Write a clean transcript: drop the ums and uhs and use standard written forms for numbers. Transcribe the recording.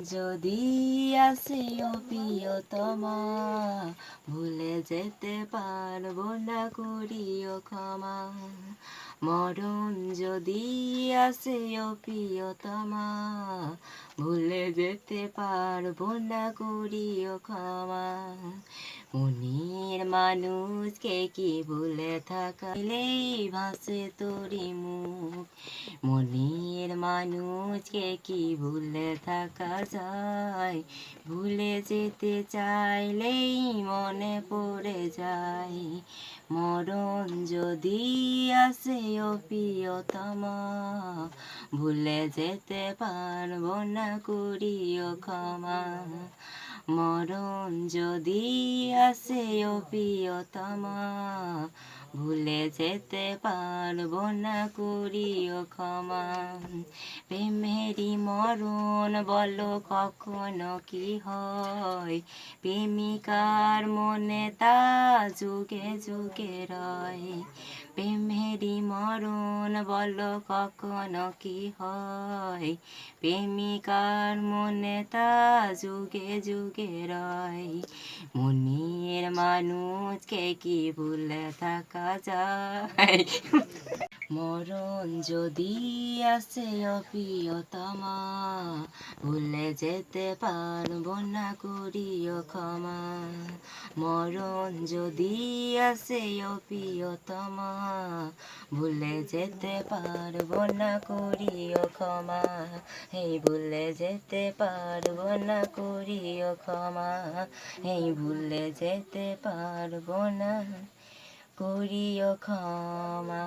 যদি আসে ও প্রিয়তমা, ভুলে যেতে পারবো না, করিও ক্ষমা। মরণ যদি আসে ও প্রিয়তমা, ভুলে যেতে পারবো না, করিও ক্ষমা। মনের মানুষকে কি ভুলে থাকাইলেই ভাসে তোরি মুখ। মনের মানুষকে কি ভুলে থাকা যায়? ভুলে যেতে চাইলেই মনে পড়ে যায়। মরণ যদি আসে ও প্রিয়তমা, ভুলে যেতে পারবো না, করিও ক্ষমা। মরণ যদি আসে ও প্রিয়তমা, ভুলে যেতে পারবো না, করিও ক্ষমা। প্রেমেরই মরণ বলো কখনো কি হয়? প্রেমিকার মনে তা যুগে যুগে রয়। প্রেমেরই মরণ বলো কখনো কি হয়? প্রেমিকার মনে তা যুগে যুগে রয়। মনের মানুষকে কি ভুলে থাকা যায়? মরণ যদি আসে ও প্রিয়তমা, ভুলে যেতে পারবো না, করিও ক্ষমা। মরণ যদি আসে ও প্রিয়তমা, ভুলে যেতে পারবো না, করিও ক্ষমা। এই ভুলে যেতে পারবো না, করিও ক্ষমা। এই ভুলে যেতে পারবো না, করিও ক্ষমা।